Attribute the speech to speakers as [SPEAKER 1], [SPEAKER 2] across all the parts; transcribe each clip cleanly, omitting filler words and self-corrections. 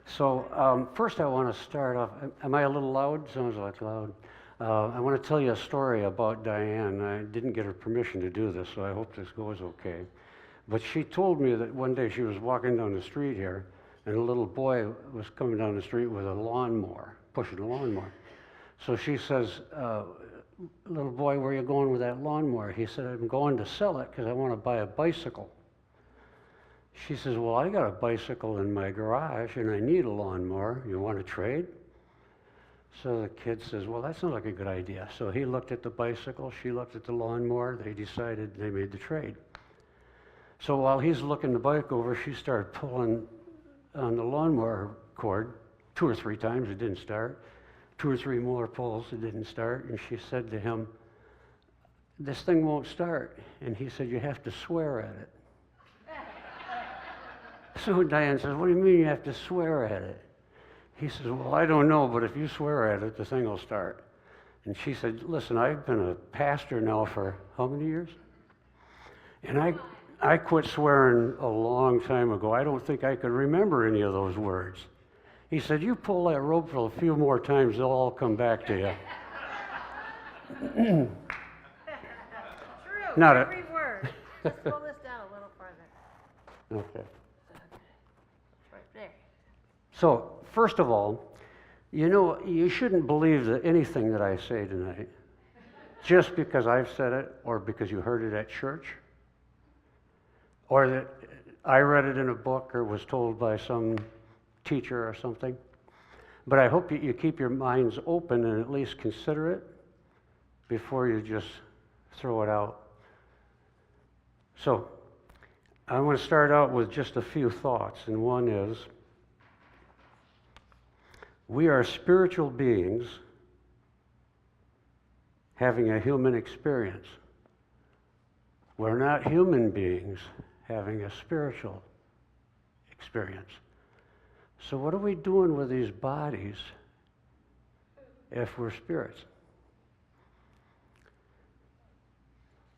[SPEAKER 1] So first I want to start off, am I a little loud? Sounds like loud. I want to tell you a story about Diane. I didn't get her permission to do this, so I hope this goes okay. But she told me that one day she was walking down the street here, and a little boy was coming down the street with a lawnmower, pushing a lawnmower. So she says, little boy, where are you going with that lawnmower? He said, I'm going to sell it because I want to buy a bicycle. She says, well, I got a bicycle in my garage and I need a lawnmower. You want to trade? So the kid says, well, that sounds like a good idea. So he looked at the bicycle, she looked at the lawnmower, they decided they made the trade. So while he's looking the bike over, she started pulling on the lawnmower cord 2 or 3 times, it didn't start. 2 or 3 more pulls, it didn't start. And she said to him, this thing won't start. And he said, you have to swear at it. So Diane says, what do you mean you have to swear at it? He says, well, I don't know, but if you swear at it, the thing will start. And she said, listen, I've been a pastor now for how many years? And I quit swearing a long time ago. I don't think I could remember any of those words. He said, you pull that rope for a few more times, they'll all come back to you.
[SPEAKER 2] True,
[SPEAKER 1] Not
[SPEAKER 2] every word. Just pull this down a little farther.
[SPEAKER 1] Okay.
[SPEAKER 2] Right there.
[SPEAKER 1] So, first of all, you know, you shouldn't believe that anything that I say tonight, just because I've said it, or because you heard it at church, or that I read it in a book or was told by some teacher or something. But I hope you keep your minds open and at least consider it before you just throw it out. So, I want to start out with just a few thoughts, and one is, we are spiritual beings having a human experience. We're not human beings having a spiritual experience. So what are we doing with these bodies if we're spirits?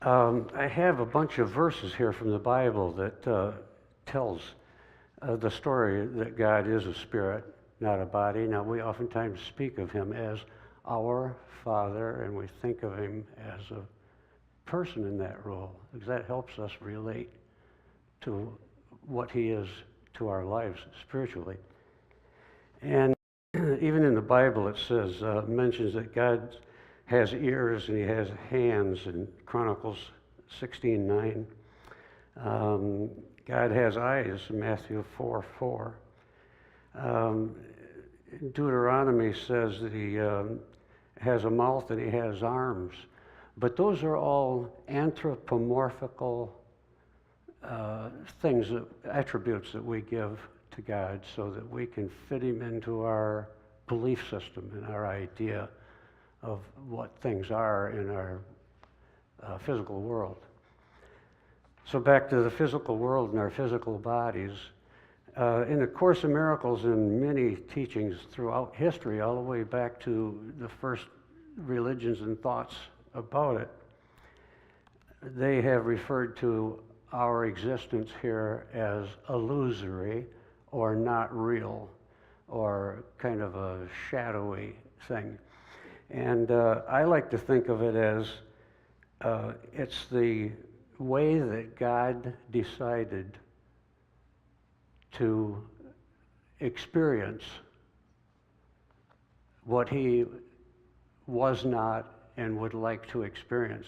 [SPEAKER 1] I have a bunch of verses here from the Bible that tells the story that God is a spirit, not a body. Now, we oftentimes speak of him as our Father, and we think of him as a person in that role, because that helps us relate to what he is to our lives spiritually. And even in the Bible it says, mentions that God has ears and he has hands in Chronicles 16:9. God has eyes in Matthew 4:4. Deuteronomy says that he has a mouth and he has arms. But those are all anthropomorphical things, attributes that we give to God so that we can fit him into our belief system and our idea of what things are in our physical world. So back to the physical world and our physical bodies. In the Course in Miracles and many teachings throughout history, all the way back to the first religions and thoughts about it, they have referred to our existence here as illusory or not real or kind of a shadowy thing. And I like to think of it as it's the way that God decided to experience what he was not and would like to experience.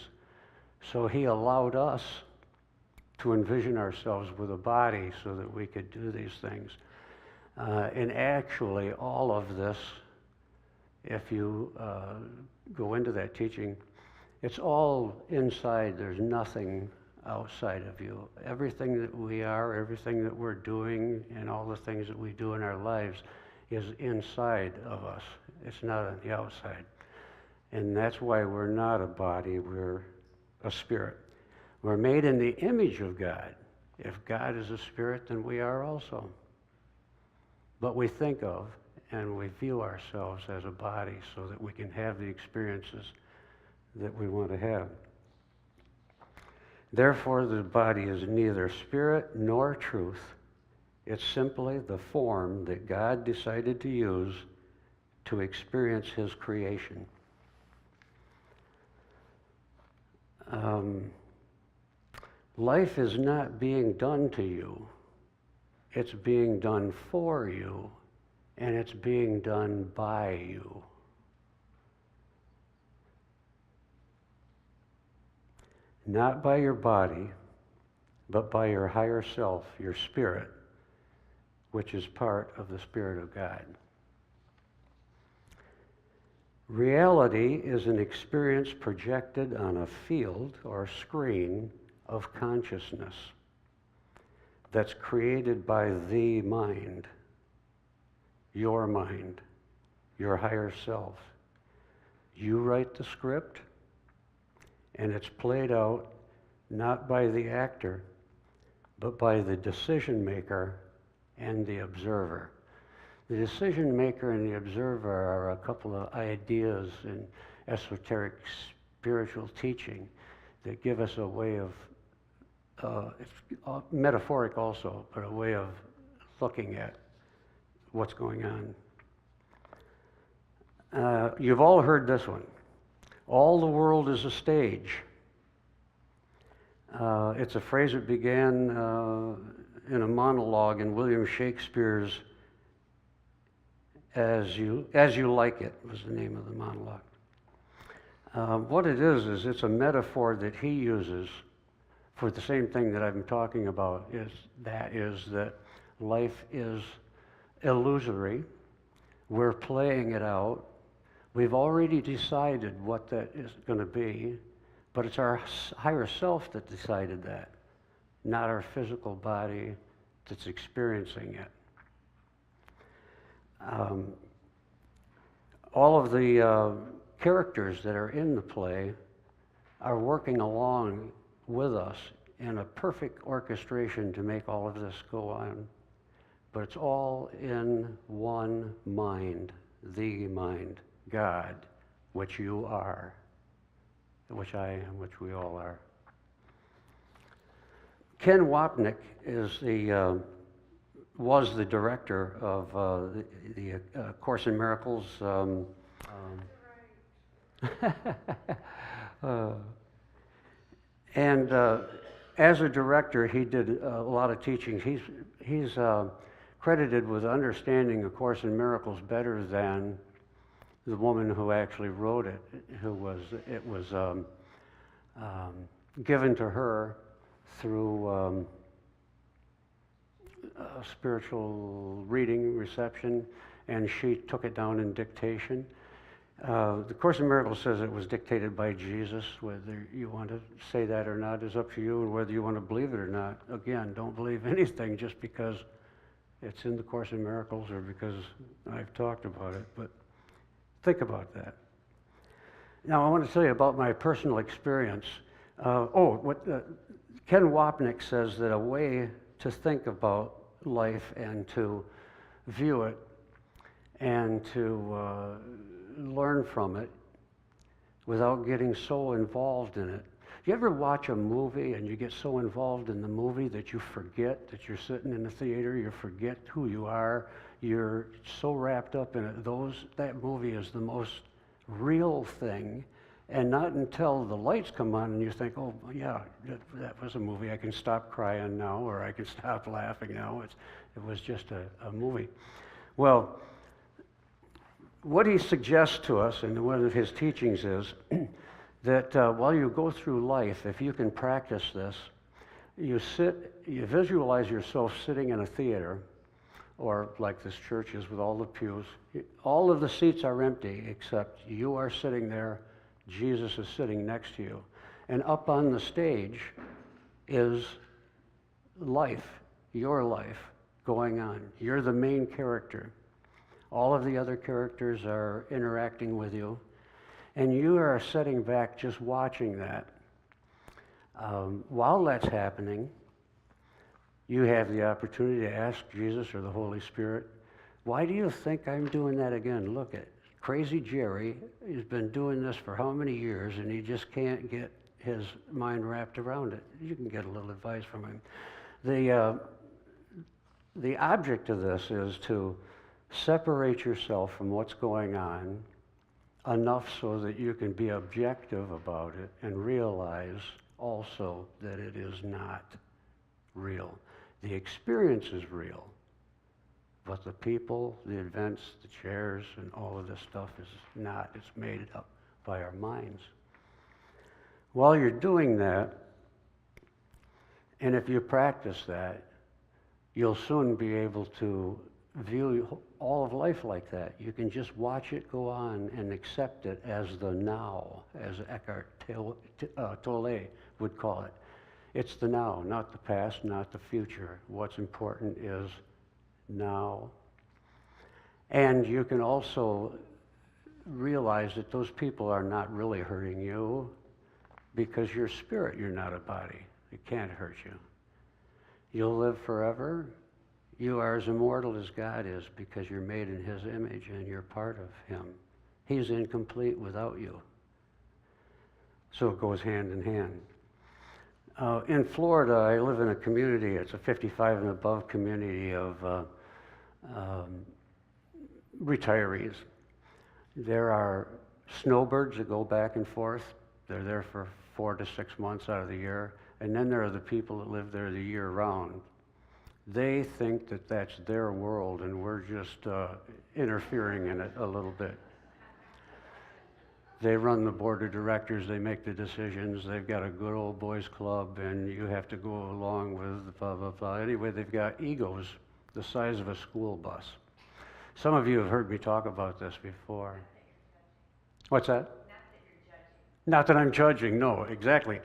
[SPEAKER 1] So he allowed us to envision ourselves with a body so that we could do these things. And actually, all of this, if you go into that teaching, it's all inside. There's nothing outside of you. Everything that we are, everything that we're doing, and all the things that we do in our lives is inside of us. It's not on the outside. And that's why we're not a body, we're a spirit. We're made in the image of God. If God is a spirit, then we are also. But we think of and we view ourselves as a body so that we can have the experiences that we want to have. Therefore, the body is neither spirit nor truth. It's simply the form that God decided to use to experience his creation. Life is not being done to you. It's being done for you, and it's being done by you. Not by your body, but by your higher self, your spirit, which is part of the Spirit of God. Reality is an experience projected on a field or screen of consciousness that's created by the mind, your higher self. You write the script, and it's played out not by the actor, but by the decision maker and the observer. The decision maker and the observer are a couple of ideas in esoteric spiritual teaching that give us a way of, it's metaphoric also, but a way of looking at what's going on. You've all heard this one. All the world is a stage. It's a phrase that began in a monologue in William Shakespeare's As You Like It was the name of the monologue. What it is it's a metaphor that he uses for the same thing that I've been talking about, is that life is illusory. We're playing it out. We've already decided what that is going to be, but it's our higher self that decided that, not our physical body that's experiencing it. All of the characters that are in the play are working along with us in a perfect orchestration to make all of this go on. But it's all in one mind, the mind, God, which you are, which I am, which we all are. Ken Wapnick was the director of the Course in Miracles. And as a director, he did a lot of teachings. He's credited with understanding A Course in Miracles better than the woman who actually wrote it, it was given to her through spiritual reading, reception, and she took it down in dictation. The Course in Miracles says it was dictated by Jesus. Whether you want to say that or not is up to you, and whether you want to believe it or not. Again, don't believe anything just because it's in the Course in Miracles or because I've talked about it, but think about that. Now, I want to tell you about my personal experience. Ken Wapnick says that a way to think about life and to view it and to learn from it without getting so involved in it. You ever watch a movie and you get so involved in the movie that you forget that you're sitting in the theater, you forget who you are, you're so wrapped up in it. That movie is the most real thing, and not until the lights come on and you think, oh yeah, that was a movie, I can stop crying now, or I can stop laughing now. It was just a movie. Well, what he suggests to us in one of his teachings is that while you go through life, if you can practice this, you visualize yourself sitting in a theater, or like this church is with all the pews. All of the seats are empty except you are sitting there, Jesus is sitting next to you. And up on the stage is life, your life going on. You're the main character. All of the other characters are interacting with you, and you are sitting back just watching that. While that's happening, you have the opportunity to ask Jesus or the Holy Spirit, why do you think I'm doing that again? Look at crazy Gerry. He's been doing this for how many years, and he just can't get his mind wrapped around it. You can get a little advice from him. the object of this is to separate yourself from what's going on enough so that you can be objective about it and realize also that it is not real. The experience is real, but the people, the events, the chairs, and all of this stuff is not. It's made up by our minds. While you're doing that, and if you practice that, you'll soon be able to view all of life like that. You can just watch it go on and accept it as the now, as Eckhart Tolle would call it. It's the now, not the past, not the future. What's important is now. And you can also realize that those people are not really hurting you because you're spirit, you're not a body. It can't hurt you. You'll live forever. You are as immortal as God is because you're made in His image and you're part of Him. He's incomplete without you. So it goes hand in hand. In Florida, I live in a community, it's a 55 and above community of retirees. There are snowbirds that go back and forth. They're there for 4 to 6 months out of the year. And then there are the people that live there the year round. They think that that's their world and we're just interfering in it a little bit. They run the board of directors, they make the decisions, they've got a good old boys club and you have to go along with blah, blah, blah. Anyway, they've got egos the size of a school bus. Some of you have heard me talk about this before. What's that? Not that I'm judging, no, exactly.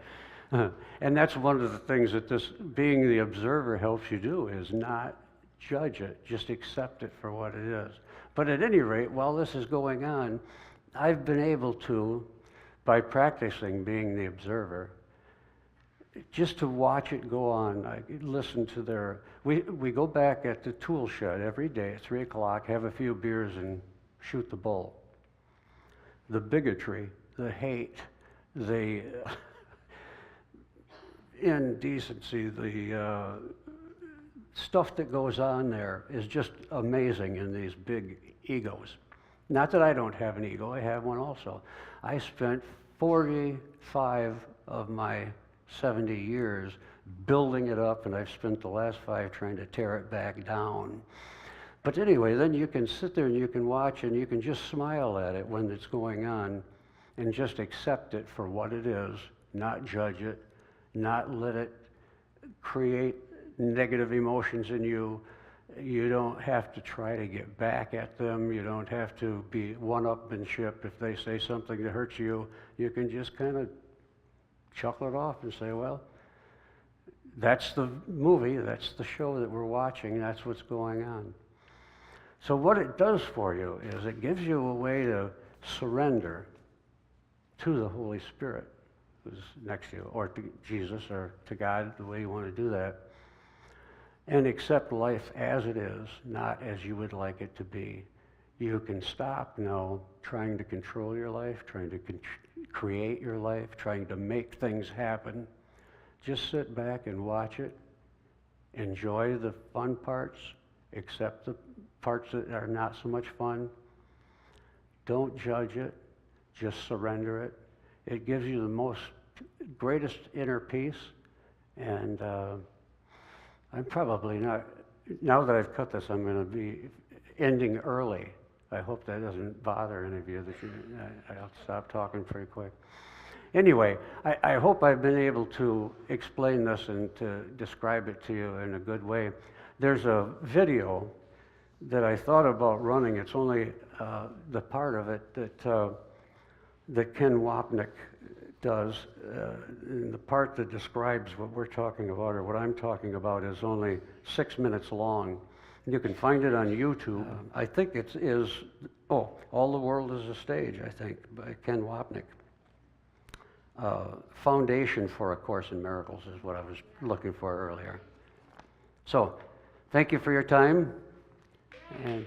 [SPEAKER 1] And that's one of the things that this being the observer helps you do, is not judge it, just accept it for what it is. But at any rate, while this is going on, I've been able to, by practicing being the observer, just to watch it go on. I listen to their, we go back at the tool shed every day at 3 o'clock, have a few beers and shoot the bull. The bigotry, the hate, the indecency, the stuff that goes on there is just amazing in these big egos. Not that I don't have an ego, I have one also. I spent 45 of my 70 years building it up, and I've spent the last 5 trying to tear it back down. But anyway, then you can sit there and you can watch and you can just smile at it when it's going on and just accept it for what it is, not judge it, not let it create negative emotions in you. You don't have to try to get back at them. You don't have to be one-upmanship. If they say something that hurts you, you can just kind of chuckle it off and say, well, that's the movie, that's the show that we're watching, that's what's going on. So what it does for you is it gives you a way to surrender to the Holy Spirit who's next to you, or to Jesus, or to God, the way you want to do that, and accept life as it is, not as you would like it to be. You can stop now trying to control your life, trying to create your life, trying to make things happen. Just sit back and watch it. Enjoy the fun parts, accept the parts that are not so much fun. Don't judge it, just surrender it. It gives you the greatest inner peace, and I'm probably not, now that I've cut this, I'm going to be ending early. I hope that doesn't bother any of you. I'll stop talking pretty quick. Anyway, I hope I've been able to explain this and to describe it to you in a good way. There's a video that I thought about running. It's only the part of it that Ken Wapnick does. And the part that describes what we're talking about, or what I'm talking about, is only 6 minutes long. You can find it on YouTube. I think it is, All the World is a Stage, I think, by Ken Wapnick. Foundation for A Course in Miracles is what I was looking for earlier. So, thank you for your time. And